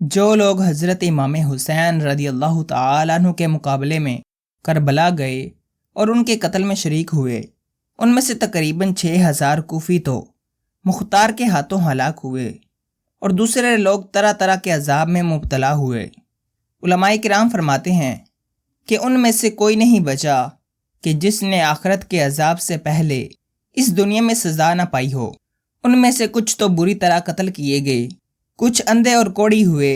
جو لوگ حضرت امام حسین رضی اللہ تعالیٰ عنہ کے مقابلے میں کربلا گئے اور ان کے قتل میں شریک ہوئے، ان میں سے تقریباً 6000 کوفی تو مختار کے ہاتھوں ہلاک ہوئے اور دوسرے لوگ طرح طرح کے عذاب میں مبتلا ہوئے۔ علماء کرام فرماتے ہیں کہ ان میں سے کوئی نہیں بچا کہ جس نے آخرت کے عذاب سے پہلے اس دنیا میں سزا نہ پائی ہو۔ ان میں سے کچھ تو بری طرح قتل کیے گئے، کچھ اندھے اور کوڑی ہوئے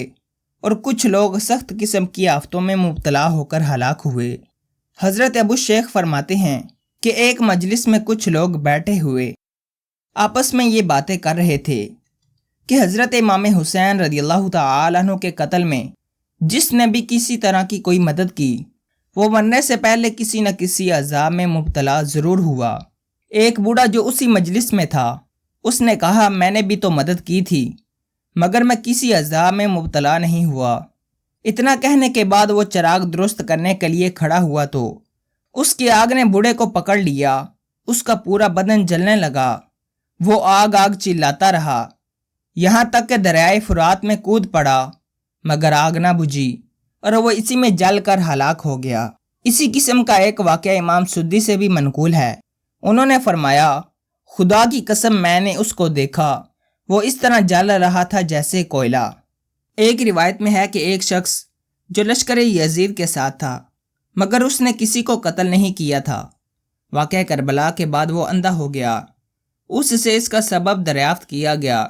اور کچھ لوگ سخت قسم کی آفتوں میں مبتلا ہو کر ہلاک ہوئے۔ حضرت ابو شیخ فرماتے ہیں کہ ایک مجلس میں کچھ لوگ بیٹھے ہوئے آپس میں یہ باتیں کر رہے تھے کہ حضرت امام حسین رضی اللہ تعالیٰ عنہ کے قتل میں جس نے بھی کسی طرح کی کوئی مدد کی، وہ مرنے سے پہلے کسی نہ کسی عذاب میں مبتلا ضرور ہوا۔ ایک بوڑھا جو اسی مجلس میں تھا، اس نے کہا، میں نے بھی تو مدد کی تھی مگر میں کسی عذاب میں مبتلا نہیں ہوا۔ اتنا کہنے کے بعد وہ چراغ درست کرنے کے لیے کھڑا ہوا تو اس کی آگ نے بوڑھے کو پکڑ لیا، اس کا پورا بدن جلنے لگا، وہ آگ آگ چلاتا رہا یہاں تک کہ دریائے فرات میں کود پڑا مگر آگ نہ بجھی اور وہ اسی میں جل کر ہلاک ہو گیا۔ اسی قسم کا ایک واقعہ امام سدی سے بھی منقول ہے۔ انہوں نے فرمایا، خدا کی قسم میں نے اس کو دیکھا، وہ اس طرح جل رہا تھا جیسے کوئلہ۔ ایک روایت میں ہے کہ ایک شخص جو لشکر یزید کے ساتھ تھا مگر اس نے کسی کو قتل نہیں کیا تھا، واقعہ کربلا کے بعد وہ اندھا ہو گیا۔ اس سے اس کا سبب دریافت کیا گیا۔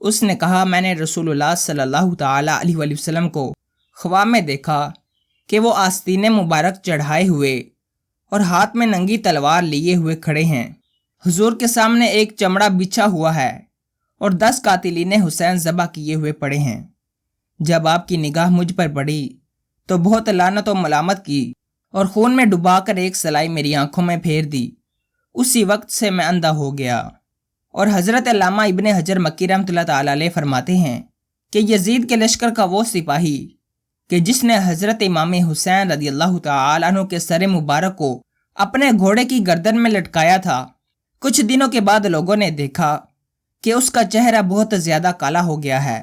اس نے کہا، میں نے رسول اللہ صلی اللہ تعالی علیہ وآلہ وسلم کو خواب میں دیکھا کہ وہ آستین مبارک چڑھائے ہوئے اور ہاتھ میں ننگی تلوار لیے ہوئے کھڑے ہیں۔ حضور کے سامنے ایک چمڑا بچھا ہوا ہے اور 10 قاتلین حسین ذبح کیے ہوئے پڑے ہیں۔ جب آپ کی نگاہ مجھ پر پڑی تو بہت لعنت و ملامت کی اور خون میں ڈبا کر ایک سلائی میری آنکھوں میں پھیر دی۔ اسی وقت سے میں اندھا ہو گیا۔ اور حضرت علامہ ابن حجر مکی رحمۃ اللہ تعالی علیہ فرماتے ہیں کہ یزید کے لشکر کا وہ سپاہی کہ جس نے حضرت امام حسین رضی اللہ تعالی عنہ کے سر مبارک کو اپنے گھوڑے کی گردن میں لٹکایا تھا، کچھ دنوں کے بعد لوگوں نے دیکھا کہ اس کا چہرہ بہت زیادہ کالا ہو گیا ہے،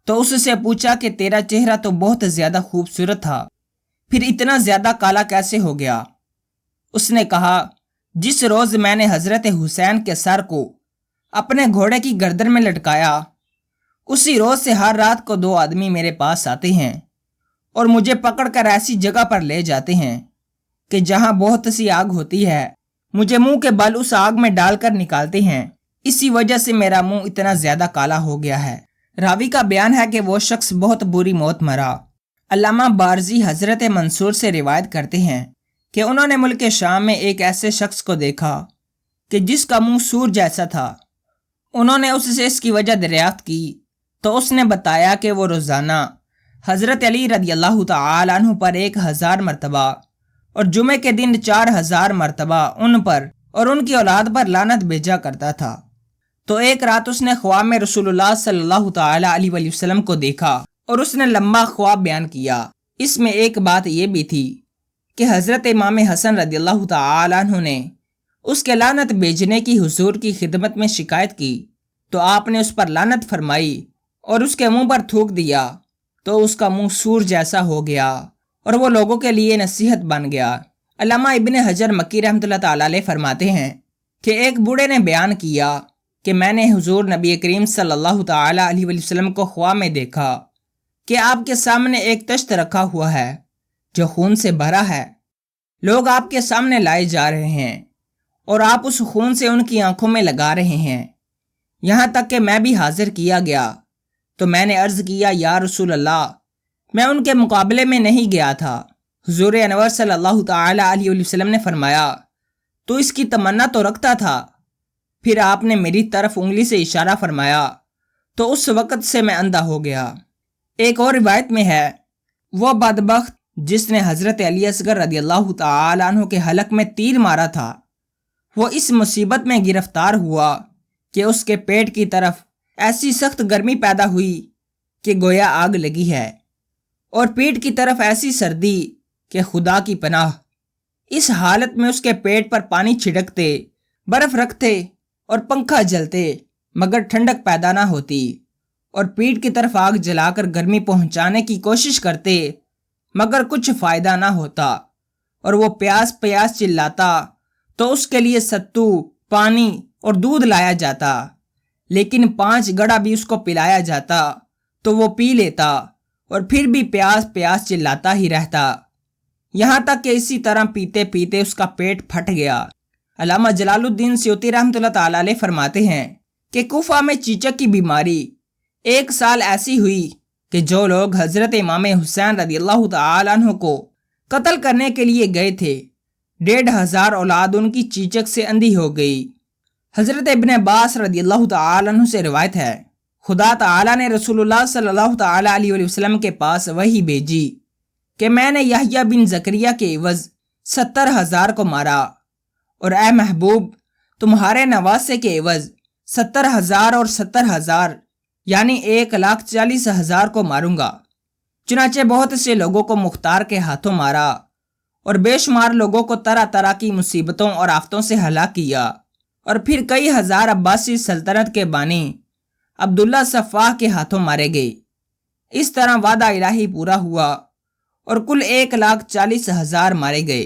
تو اس سے پوچھا کہ تیرا چہرہ تو بہت زیادہ خوبصورت تھا، پھر اتنا زیادہ کالا کیسے ہو گیا؟ اس نے کہا، جس روز میں نے حضرت حسین کے سر کو اپنے گھوڑے کی گردن میں لٹکایا، اسی روز سے ہر رات کو 2 آدمی میرے پاس آتے ہیں اور مجھے پکڑ کر ایسی جگہ پر لے جاتے ہیں کہ جہاں بہت سی آگ ہوتی ہے، مجھے منہ کے بل اس آگ میں ڈال کر نکالتے ہیں، اسی وجہ سے میرا منہ اتنا زیادہ کالا ہو گیا ہے۔ راوی کا بیان ہے کہ وہ شخص بہت بری موت مرا۔ علامہ بارزی حضرت منصور سے روایت کرتے ہیں کہ انہوں نے ملک شام میں ایک ایسے شخص کو دیکھا کہ جس کا منہ سور جیسا تھا۔ انہوں نے اس سے اس کی وجہ دریافت کی تو اس نے بتایا کہ وہ روزانہ حضرت علی رضی اللہ تعالی عنہ پر 1000 مرتبہ اور جمعے کے دن 4000 مرتبہ ان پر اور ان کی اولاد پر لعنت بھیجا کرتا تھا۔ تو ایک رات اس نے خواب میں رسول اللہ صلی اللہ تعالی علیہ وآلہ وسلم کو دیکھا اور اس نے لمبا خواب بیان کیا۔ اس میں ایک بات یہ بھی تھی کہ حضرت امام حسن رضی اللہ تعالی عنہ نے اس کے لعنت بھیجنے کی حضور کی خدمت میں شکایت کی تو آپ نے اس پر لعنت فرمائی اور اس کے منہ پر تھوک دیا تو اس کا منہ سور جیسا ہو گیا اور وہ لوگوں کے لیے نصیحت بن گیا۔ علامہ ابن حجر مکی رحمۃ اللہ تعالی علیہ فرماتے ہیں کہ ایک بوڑھے نے بیان کیا کہ میں نے حضور نبی کریم صلی اللہ تعالی علیہ وآلہ وسلم کو خواب میں دیکھا کہ آپ کے سامنے ایک تشت رکھا ہوا ہے جو خون سے بھرا ہے، لوگ آپ کے سامنے لائے جا رہے ہیں اور آپ اس خون سے ان کی آنکھوں میں لگا رہے ہیں، یہاں تک کہ میں بھی حاضر کیا گیا تو میں نے عرض کیا، یا رسول اللہ، میں ان کے مقابلے میں نہیں گیا تھا۔ حضور انور صلی اللہ تعالی علیہ وآلہ وسلم نے فرمایا، تو اس کی تمنا تو رکھتا تھا؟ پھر آپ نے میری طرف انگلی سے اشارہ فرمایا تو اس وقت سے میں اندھا ہو گیا۔ ایک اور روایت میں ہے، وہ بدبخت جس نے حضرت علی اصغر رضی اللہ تعالی عنہ کے حلق میں تیر مارا تھا، وہ اس مصیبت میں گرفتار ہوا کہ اس کے پیٹ کی طرف ایسی سخت گرمی پیدا ہوئی کہ گویا آگ لگی ہے اور پیٹ کی طرف ایسی سردی کہ خدا کی پناہ۔ اس حالت میں اس کے پیٹ پر پانی چھڑکتے، برف رکھتے اور پنکھا جلتے مگر ٹھنڈک پیدا نہ ہوتی اور پیٹھ کی طرف آگ جلا کر گرمی پہنچانے کی کوشش کرتے، مگر کچھ فائدہ نہ ہوتا اور وہ پیاس پیاس چلاتا تو اس کے لیے ستو، پانی اور دودھ لایا جاتا، لیکن 5 گڑا بھی اس کو پلایا جاتا تو وہ پی لیتا اور پھر بھی پیاس پیاس چلاتا ہی رہتا، یہاں تک کہ اسی طرح پیتے پیتے اس کا پیٹ پھٹ گیا۔ علامہ جلال الدین سیوطی رحمۃ اللہ تعالی علیہ فرماتے ہیں کہ کوفہ میں چیچک کی بیماری 1 سال ایسی ہوئی کہ جو لوگ حضرت امام حسین رضی اللہ تعالی عنہ کو قتل کرنے کے لیے گئے تھے، 1,500 اولاد ان کی چیچک سے اندھی ہو گئی۔ حضرت ابن عباس رضی اللہ تعالی عنہ سے روایت ہے، خدا تعالی نے رسول اللہ صلی اللہ تعالی علیہ وسلم کے پاس وحی بھیجی کہ میں نے یحییٰ بن زکریا کے عوض 70,000 کو مارا، اور اے محبوب تمہارے نواسے کے عوض 70,000 اور 70,000 یعنی 1,40,000 کو ماروں گا۔ چنانچہ بہت سے لوگوں کو مختار کے ہاتھوں مارا اور بے شمار لوگوں کو طرح طرح کی مصیبتوں اور آفتوں سے ہلاک کیا، اور پھر کئی ہزار عباسی سلطنت کے بانی عبداللہ صفاح کے ہاتھوں مارے گئے۔ اس طرح وعدہ الہی پورا ہوا اور کل 1,40,000 مارے گئے۔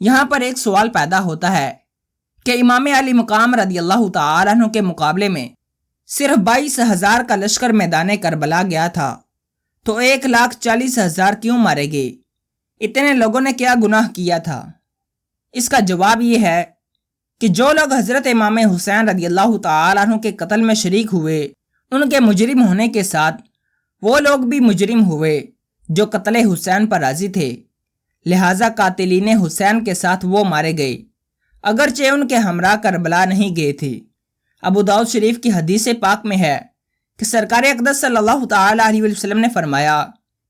یہاں پر ایک سوال پیدا ہوتا ہے کہ امام علی مقام رضی اللہ تعالی عنہ کے مقابلے میں صرف 22,000 کا لشکر میدان کربلا گیا تھا، تو 1,40,000 کیوں مارے گئے؟ اتنے لوگوں نے کیا گناہ کیا تھا؟ اس کا جواب یہ ہے کہ جو لوگ حضرت امام حسین رضی اللہ تعالی عنہ کے قتل میں شریک ہوئے، ان کے مجرم ہونے کے ساتھ وہ لوگ بھی مجرم ہوئے جو قتل حسین پر راضی تھے، لہٰذا قاتلین حسین کے ساتھ وہ مارے گئے، اگرچہ ان کے ہمراہ کربلا نہیں گئے تھے۔ ابو داؤد شریف کی حدیث پاک میں ہے کہ سرکار اقدس صلی اللہ تعالی علیہ وسلم نے فرمایا،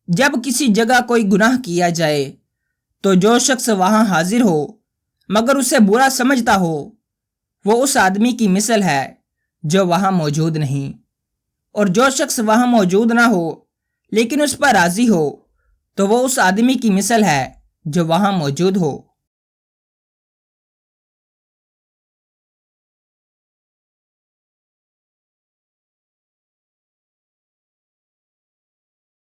جب کسی جگہ کوئی گناہ کیا جائے تو جو شخص وہاں حاضر ہو مگر اسے برا سمجھتا ہو، وہ اس آدمی کی مثل ہے جو وہاں موجود نہیں، اور جو شخص وہاں موجود نہ ہو لیکن اس پر راضی ہو تو وہ اس آدمی کی مثل ہے جو وہاں موجود ہو۔